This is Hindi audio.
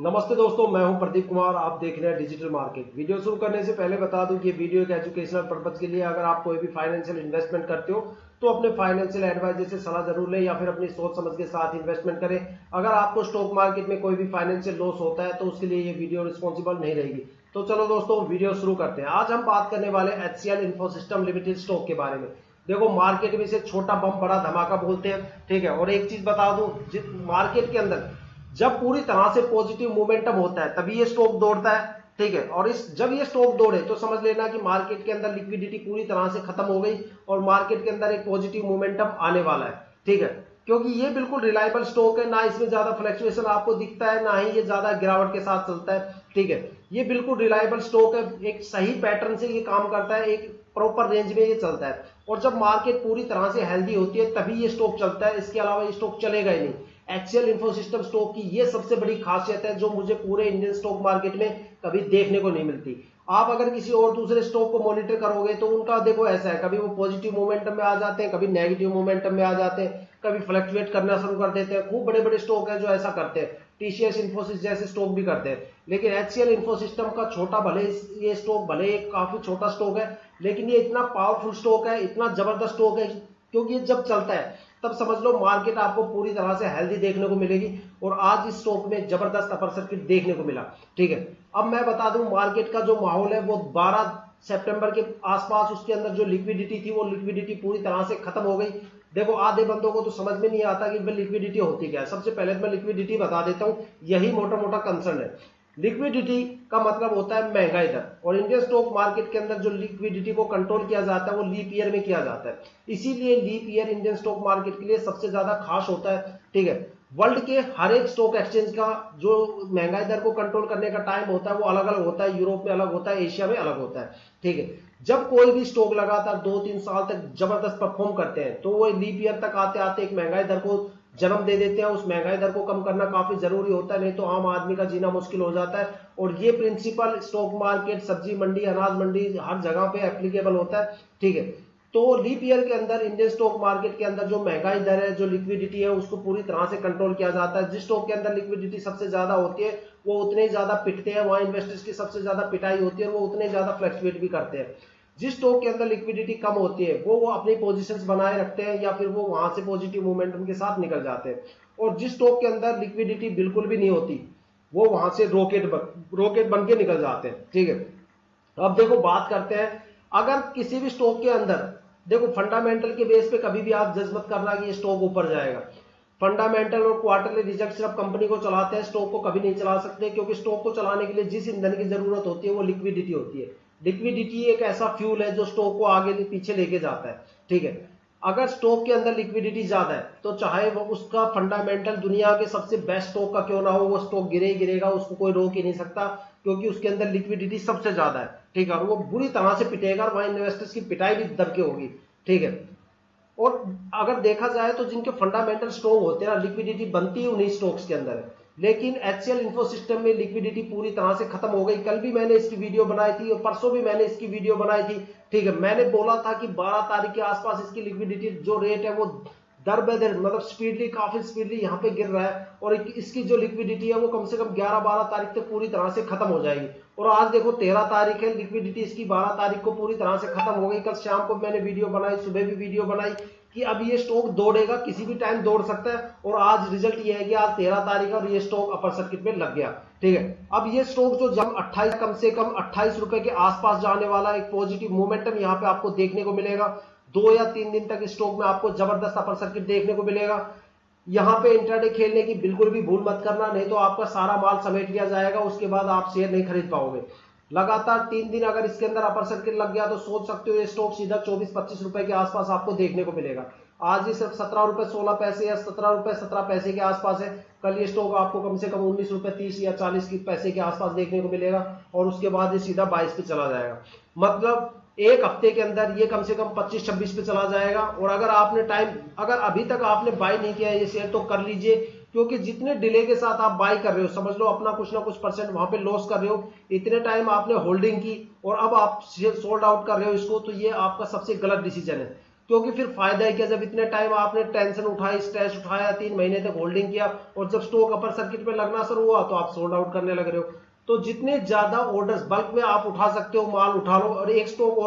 नमस्ते दोस्तों, मैं हूं प्रदीप कुमार। आप देख रहे हैं डिजिटल मार्केट। वीडियो शुरू करने से पहले बता दूं कि ये वीडियो एक एजुकेशनल पर्पज के लिए। अगर आप कोई भी फाइनेंशियल इन्वेस्टमेंट करते हो तो अपने फाइनेंशियल एडवाइजर से सलाह जरूर लें या फिर अपनी सोच समझ के साथ इन्वेस्टमेंट करें। अगर आपको स्टॉक मार्केट में कोई भी फाइनेंशियल लॉस होता है तो उसके लिए ये वीडियो रिस्पॉन्सिबल नहीं रहेगी। तो चलो दोस्तों, वीडियो शुरू करते हैं। आज हम बात करने वाले HCL इन्फोसिस्टम लिमिटेड स्टॉक के बारे में। देखो, मार्केट में इसे छोटा बम बड़ा धमाका बोलते हैं, ठीक है। और एक चीज बता दूं, मार्केट के अंदर जब पूरी तरह से पॉजिटिव मोमेंटम होता है तभी ये स्टॉक दौड़ता है, ठीक है। और जब ये स्टॉक दौड़े तो समझ लेना कि मार्केट के अंदर लिक्विडिटी पूरी तरह से खत्म हो गई और मार्केट के अंदर एक पॉजिटिव मोमेंटम आने वाला है, ठीक है। क्योंकि ये बिल्कुल रिलायबल स्टॉक है, ना इसमें ज्यादा फ्लक्चुएशन आपको दिखता है, ना ही ये ज्यादा गिरावट के साथ चलता है, ठीक है। ये बिल्कुल रिलायबल स्टॉक है, एक सही पैटर्न से ये काम करता है, एक प्रॉपर रेंज में ये चलता है। और जब मार्केट पूरी तरह से हेल्दी होती है तभी ये स्टॉक चलता है, इसके अलावा ये स्टॉक चलेगा ही नहीं। HCL इन्फोसिस्टम स्टॉक की ये सबसे बड़ी खासियत है जो मुझे पूरे इंडियन स्टॉक मार्केट में कभी देखने को नहीं मिलती। आप अगर किसी और दूसरे स्टॉक को मॉनिटर करोगे तो उनका देखो ऐसा है, कभी वो पॉजिटिव मोमेंटम में आ जाते हैं, कभी नेगेटिव मोमेंटम में आ जाते हैं, कभी फ्लक्चुएट करना शुरू कर देते हैं। खूब बड़े बड़े स्टॉक है जो ऐसा करते हैं, TCS इन्फोसिस जैसे स्टॉक भी करते हैं। लेकिन HCL इन्फोसिस्टम का छोटा भले ये स्टॉक भले एक काफी छोटा स्टॉक है, लेकिन ये इतना पावरफुल स्टॉक है, इतना जबरदस्त स्टॉक है, क्योंकि ये जब चलता है तब समझ लो मार्केट आपको पूरी तरह से हेल्दी देखने को मिलेगी। और आज इस स्टॉक में जबरदस्त अपर सर्किट देखने को मिला, ठीक है। अब मैं बता दूं, मार्केट का जो माहौल है वो 12 सितंबर के आसपास उसके अंदर जो लिक्विडिटी थी वो लिक्विडिटी पूरी तरह से खत्म हो गई। देखो, आधे बंदों को तो समझ में नहीं आता कि भाई लिक्विडिटी होती क्या है। सबसे पहले मैं लिक्विडिटी बता देता हूं, यही मोटा मोटा कंसर्न है। लिक्विडिटी का मतलब होता है महंगाई दर, और इंडियन स्टॉक मार्केट के अंदर जो लिक्विडिटी को कंट्रोल किया जाता है वो लीप ईयर में किया जाता है। इसीलिए leap year Indian stock market के लिए सबसे ज्यादा खास होता है, ठीक है। वर्ल्ड के हर एक स्टॉक एक्सचेंज का जो महंगाई दर को कंट्रोल करने का टाइम होता है वो अलग अलग होता है। यूरोप में अलग होता है, एशिया में अलग होता है, ठीक है। जब कोई भी स्टॉक लगातार 2-3 साल तक जबरदस्त परफॉर्म करते हैं तो वो लीप ईयर तक आते आते एक महंगाई दर को जन्म दे देते हैं। उस महंगाई दर को कम करना काफी जरूरी होता है, नहीं तो आम आदमी का जीना मुश्किल हो जाता है। और ये प्रिंसिपल स्टॉक मार्केट, सब्जी मंडी, अनाज मंडी, हर जगह पे एप्लीकेबल होता है, ठीक है। तो लीप ईयर के अंदर इंडियन स्टॉक मार्केट के अंदर जो महंगाई दर है, जो लिक्विडिटी है, उसको पूरी तरह से कंट्रोल किया जाता है। जिस स्टॉक के अंदर लिक्विडिटी सबसे ज्यादा होती है वो उतने ज्यादा पिटते हैं, वहां इन्वेस्टर्स की सबसे ज्यादा पिटाई होती है और वो उतने ज्यादा फ्लक्चुएट भी करते हैं। जिस स्टॉक के अंदर लिक्विडिटी कम होती है वो अपनी पोजीशंस बनाए रखते हैं या फिर वो वहां से पॉजिटिव मोमेंटम के साथ निकल जाते हैं। और जिस स्टॉक के अंदर लिक्विडिटी बिल्कुल भी नहीं होती वो वहां से रॉकेट बन के निकल जाते हैं, ठीक है। अब देखो, बात करते हैं, अगर किसी भी स्टॉक के अंदर देखो फंडामेंटल के बेस पे कभी भी आप जज मत करना कि ये स्टॉक ऊपर जाएगा। फंडामेंटल और क्वार्टरली रिजल्ट सिर्फ कंपनी को चलाते हैं, स्टॉक को कभी नहीं चला सकते। क्योंकि स्टॉक को चलाने के लिए जिस ईंधन की जरूरत होती है वो लिक्विडिटी होती है। लिक्विडिटी एक ऐसा फ्यूल है जो स्टॉक को आगे पीछे लेके जाता है, ठीक है। अगर स्टॉक के अंदर लिक्विडिटी ज्यादा है तो चाहे वो उसका फंडामेंटल दुनिया के सबसे बेस्ट स्टॉक का क्यों ना हो, वो स्टॉक गिरे ही गिरेगा, उसको कोई रोक ही नहीं सकता, क्योंकि उसके अंदर लिक्विडिटी सबसे ज्यादा है, ठीक है। और वो बुरी तरह से पिटेगा और वहां इन्वेस्टर्स की पिटाई भी दबके होगी, ठीक है। और अगर देखा जाए तो जिनके फंडामेंटल स्ट्रॉन्ग होते हैं, लिक्विडिटी बनती है उन्हीं स्टॉक्स के अंदर है। लेकिन HCL इन्फोसिस्टम में लिक्विडिटी पूरी तरह से खत्म हो गई। कल भी मैंने इसकी वीडियो बनाई थी और परसों भी मैंने इसकी वीडियो बनाई थी, ठीक है। मैंने बोला था कि 12 तारीख के आसपास इसकी लिक्विडिटी जो रेट है वो दर बदर मतलब स्पीडली, काफी स्पीडली यहाँ पे गिर रहा है। और इसकी जो लिक्विडिटी है वो कम से कम 11-12 तारीख तक पूरी तरह से खत्म हो जाएगी। और आज देखो 13 तारीख है, लिक्विडिटी इसकी 12 तारीख को पूरी तरह से खत्म हो गई। कल शाम को मैंने वीडियो बनाई, सुबह भी वीडियो बनाई कि अब ये स्टॉक दौड़ेगा, किसी भी टाइम दौड़ सकता है। और आज रिजल्ट ये है कि आज 13 तारीख और ये स्टॉक अपर सर्किट में लग गया, ठीक है। अब ये स्टॉक जो जब 28 कम से कम 28 रुपए के आसपास जाने वाला, एक पॉजिटिव मोमेंटम यहाँ पे आपको देखने को मिलेगा। 2 या 3 दिन तक स्टॉक में आपको जबरदस्त अपर सर्किट देखने को मिलेगा। यहाँ पे इंट्राडे खेलने की बिल्कुल भी भूल मत करना, नहीं तो आपका सारा माल समेट लिया जाएगा, उसके बाद आप शेयर नहीं खरीद पाओगे। लगातार 3 दिन अगर इसके अंदर अपर सर्किट लग गया तो सोच सकते हो ये स्टॉक सीधा 24-25 रुपए के आसपास आपको देखने को मिलेगा। आज ये सिर्फ 17 रुपए 16 पैसे या 17 रुपए 17 पैसे के आसपास है। कल ये स्टॉक आपको कम से कम 19 रुपए 30 या 40 की पैसे के आसपास देखने को मिलेगा और उसके बाद ये सीधा 22 पे चला जाएगा। मतलब एक हफ्ते के अंदर ये कम से कम 25-26 पे चला जाएगा। और अगर आपने अगर अभी तक आपने बाय नहीं किया है ये शेयर तो कर लीजिए, क्योंकि जितने डिले के साथ आप बाय कर रहे हो, समझ लो अपना कुछ ना कुछ परसेंट वहां पे लॉस कर रहे हो। इतने टाइम आपने होल्डिंग की और अब आप सोल्ड आउट कर रहे हो इसको, तो ये आपका सबसे गलत डिसीजन है। क्योंकि फिर फायदा है कि जब इतने टाइम आपने टेंशन उठाई, स्ट्रेस उठाया, 3 महीने तक होल्डिंग किया और जब स्टॉक अपर सर्किट में लगना शुरू हुआ तो आप सोल्ड आउट करने लग रहे हो। तो जितने ज्यादा ऑर्डर्स बल्क में आप उठा सकते हो माल उठा लो। और एक स्टॉक